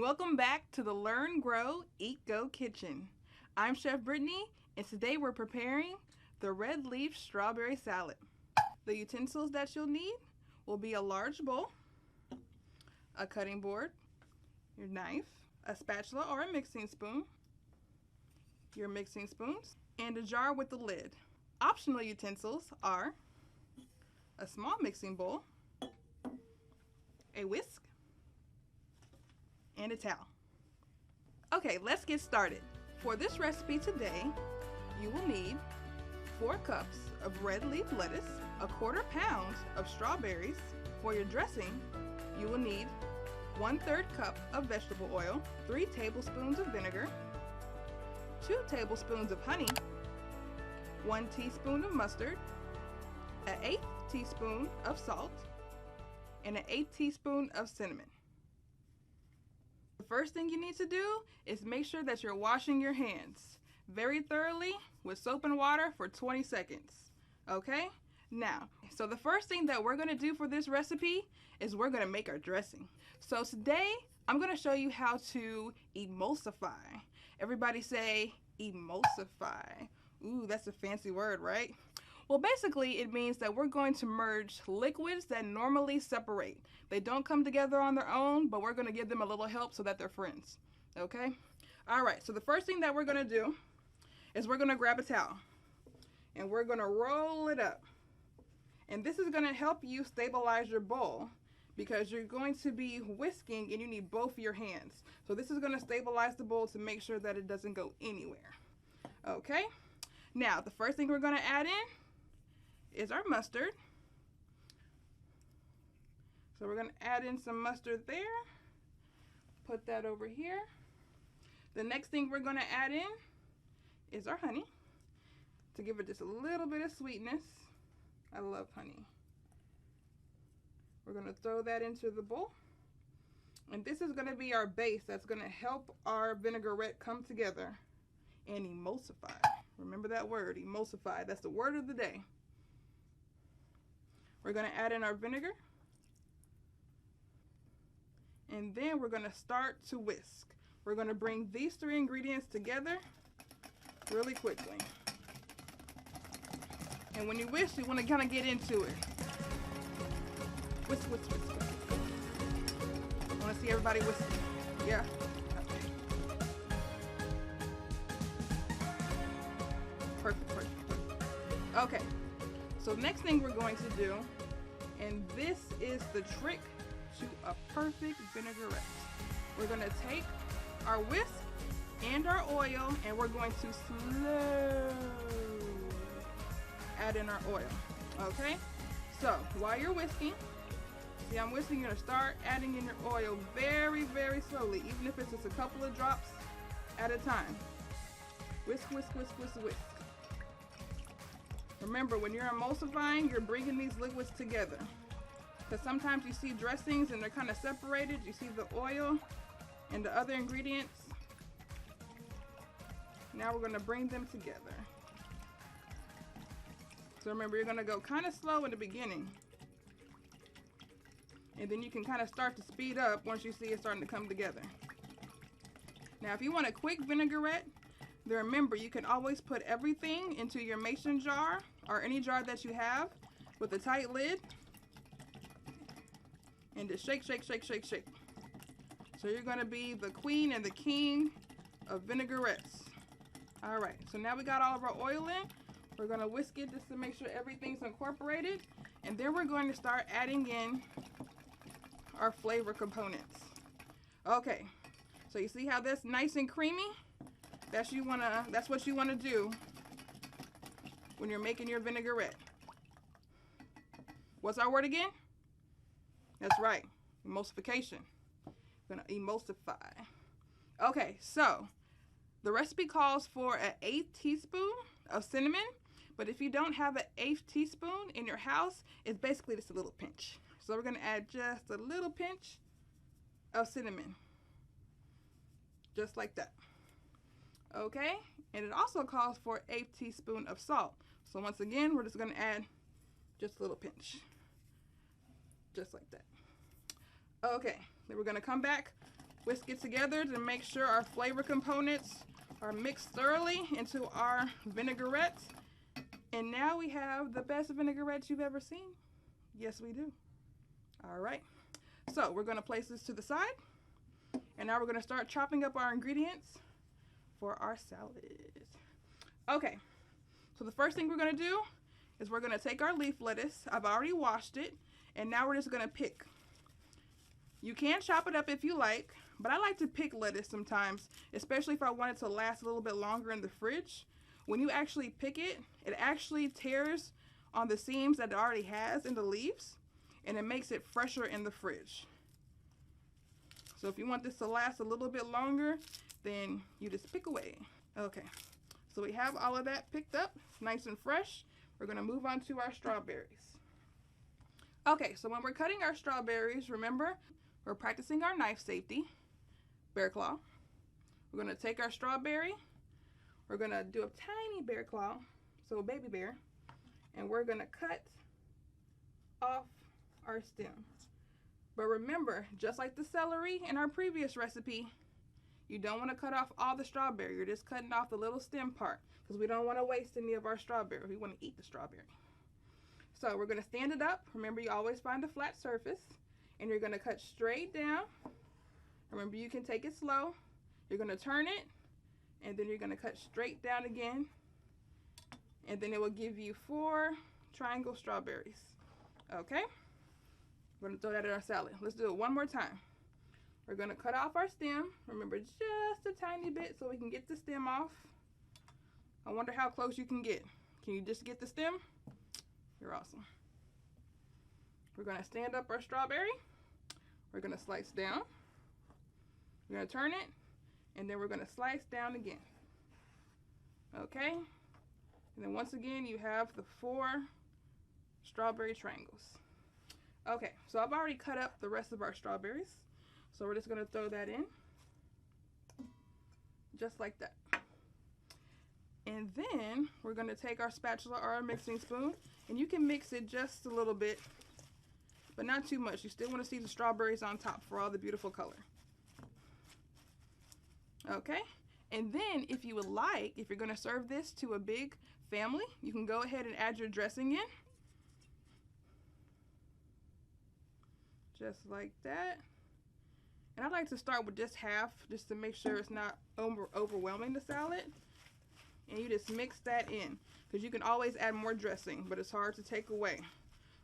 welcome back to the Learn, Grow, Eat, Go kitchen. I'm Chef Brittany, and today we're preparing the red leaf strawberry salad. The utensils that you'll need will be a large bowl, a cutting board, your knife, a spatula or a mixing spoon, your mixing spoons, and a jar with a lid. Optional utensils are a small mixing bowl, a whisk, and a towel. Okay, let's get started. For this recipe today, you will need 4 cups of red leaf lettuce, a 1/4 pound of strawberries. For your dressing, you will need 1/3 cup of vegetable oil, 3 tablespoons of vinegar, 2 tablespoons of honey, 1 teaspoon of mustard, an 1/8 teaspoon of salt, and an 1/8 teaspoon of cinnamon. The first thing you need to do is make sure that you're washing your hands very thoroughly with soap and water for 20 seconds. Okay? Now, so the first thing that we're going to do for this recipe is we're going to make our dressing. So today, I'm going to show you how to emulsify. Everybody say emulsify. Ooh, that's a fancy word, right? Well, basically, it means that we're going to merge liquids that normally separate. They don't come together on their own, but we're going to give them a little help so that they're friends. Okay? All right, so the first thing that we're going to do is we're going to grab a towel, and we're going to roll it up. And this is going to help you stabilize your bowl because you're going to be whisking and you need both your hands. So this is going to stabilize the bowl to make sure that it doesn't go anywhere. Okay? Now, the first thing we're going to add in is our mustard. So we're going to add in some mustard there. Put that over here. The next thing we're going to add in is our honey to give it just a little bit of sweetness. I love honey. We're going to throw that into the bowl. And this is going to be our base that's going to help our vinaigrette come together and emulsify. Remember that word, emulsify. That's the word of the day. We're going to add in our vinegar. And then we're going to start to whisk. We're going to bring these 3 ingredients together really quickly. And when you whisk, you want to kind of get into it. Whisk, whisk, whisk, whisk. I want to see everybody whisking. Yeah. Perfect, perfect, perfect. Okay, so next thing we're going to do, and this is the trick to a perfect vinaigrette. We're going to take our whisk and our oil, and we're going to slowly add in our oil. Okay, so while you're whisking, see I'm whisking, you're going to start adding in your oil very, very slowly, even if it's just a couple of drops at a time. Whisk, whisk, whisk, whisk, whisk. Remember, when you're emulsifying, you're bringing these liquids together. Because sometimes you see dressings and they're kind of separated. You see the oil and the other ingredients. Now we're going to bring them together. So remember, you're going to go kind of slow in the beginning. And then you can kind of start to speed up once you see it starting to come together. Now, if you want a quick vinaigrette, then remember, you can always put everything into your mason jar or any jar that you have with a tight lid and just shake, shake, shake, shake, shake. So you're going to be the queen and the king of vinaigrettes. All right, so now we got all of our oil in. We're going to whisk it just to make sure everything's incorporated. And then we're going to start adding in our flavor components. Okay, so you see how that's nice and creamy? That's what you want to do when you're making your vinaigrette. What's our word again? That's right, emulsification. We're going to emulsify. Okay, so the recipe calls for an 1/8 teaspoon of cinnamon, but if you don't have an 1/8 teaspoon in your house, it's basically just a little pinch. So we're going to add just a little pinch of cinnamon, just like that. Okay, and it also calls for 1/8 teaspoon of salt. So once again, we're just going to add just a little pinch, just like that. Okay, then we're going to come back Whisk it together to make sure our flavor components are mixed thoroughly into our vinaigrette. And now we have the best vinaigrette you've ever seen. Yes, we do. All right. So we're going to place this to the side. And now we're going to start chopping up our ingredients for our salad. Okay. So the first thing we're going to do is we're going to take our leaf lettuce. I've already washed it. And now we're just going to pick. You can chop it up if you like. But I like to pick lettuce sometimes, especially if I want it to last a little bit longer in the fridge. When you actually pick it, it actually tears on the seams that it already has in the leaves, and it makes it fresher in the fridge. So if you want this to last a little bit longer, then you just pick away. Okay, so we have all of that picked up, nice and fresh. We're gonna move on to our strawberries. Okay, so when we're cutting our strawberries, remember, we're practicing our knife safety. Bear claw. We're going to take our strawberry. We're going to do a tiny bear claw, so a baby bear, and we're going to cut off our stem. But remember, just like the celery in our previous recipe, you don't want to cut off all the strawberry. You're just cutting off the little stem part because we don't want to waste any of our strawberry. We want to eat the strawberry. So we're going to stand it up. Remember, you always find a flat surface, and you're going to cut straight down. Remember, you can take it slow. You're going to turn it, and then you're going to cut straight down again. And then it will give you 4 triangle strawberries. Okay? We're going to throw that in our salad. Let's do it one more time. We're going to cut off our stem. Remember, just a tiny bit so we can get the stem off. I wonder how close you can get. Can you just get the stem? You're awesome. We're going to stand up our strawberry. We're going to slice down. We're going to turn it, and then we're going to slice down again. Okay? And then once again, you have the 4 strawberry triangles. Okay, so I've already cut up the rest of our strawberries. So we're just going to throw that in. Just like that. And then we're going to take our spatula or our mixing spoon, and you can mix it just a little bit, but not too much. You still want to see the strawberries on top for all the beautiful color. Okay, and then if you would like, if you're going to serve this to a big family, you can go ahead and add your dressing in. Just like that. And I like to start with just half, just to make sure it's not overwhelming the salad. And you just mix that in, because you can always add more dressing, but it's hard to take away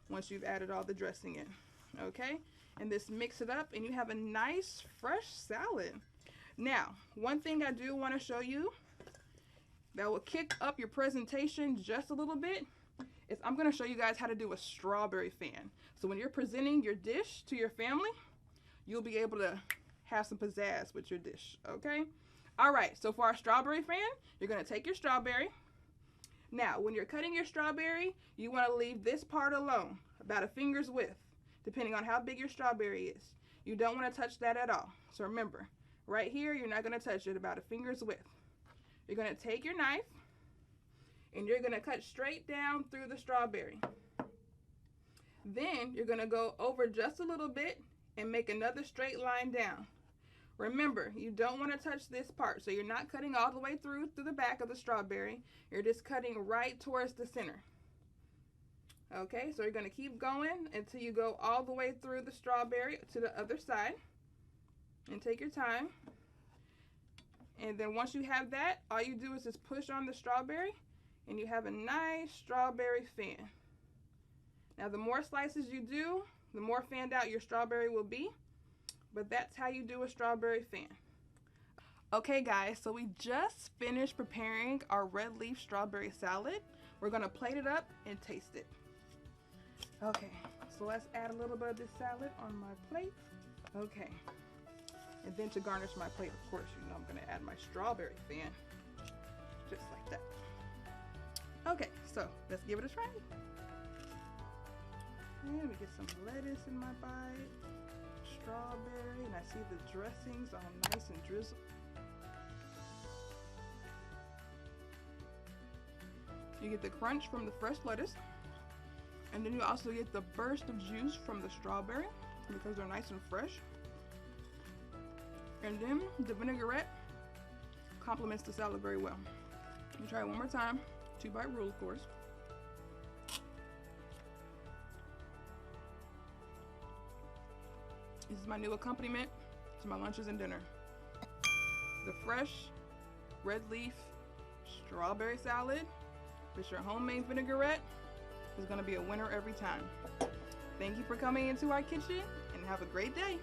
once you've added all the dressing in. Okay, and just mix it up, and you have a nice fresh salad. Now, one thing I do want to show you that will kick up your presentation just a little bit is I'm going to show you guys how to do a strawberry fan. So when you're presenting your dish to your family, you'll be able to have some pizzazz with your dish, okay? All right, so for our strawberry fan, you're going to take your strawberry. Now, when you're cutting your strawberry, you want to leave this part alone, about a finger's width, depending on how big your strawberry is. You don't want to touch that at all. So remember, right here, you're not going to touch it, about a finger's width. You're going to take your knife, and you're going to cut straight down through the strawberry. Then you're going to go over just a little bit and make another straight line down. Remember, you don't want to touch this part, so you're not cutting all the way through the back of the strawberry. You're just cutting right towards the center. Okay, so you're going to keep going until you go all the way through the strawberry to the other side. And take your time. And then once you have that, all you do is just push on the strawberry, and you have a nice strawberry fan. Now, the more slices you do, the more fanned out your strawberry will be. But that's how you do a strawberry fan. Okay guys, so we just finished preparing our red leaf strawberry salad. We're gonna plate it up and taste it. Okay, so let's add a little bit of this salad on my plate. Okay, and then to garnish my plate, of course, you know I'm gonna add my strawberry fan, just like that. Okay, so let's give it a try. And we get some lettuce in my bite. Strawberry, and I see the dressings all nice and drizzled. You get the crunch from the fresh lettuce, and then you also get the burst of juice from the strawberry because they're nice and fresh. And then the vinaigrette complements the salad very well. Let me try it one more time. 2-bite rule, of course. This is my new accompaniment to my lunches and dinner. The fresh red leaf strawberry salad with your homemade vinaigrette is going to be a winner every time. Thank you for coming into our kitchen and have a great day.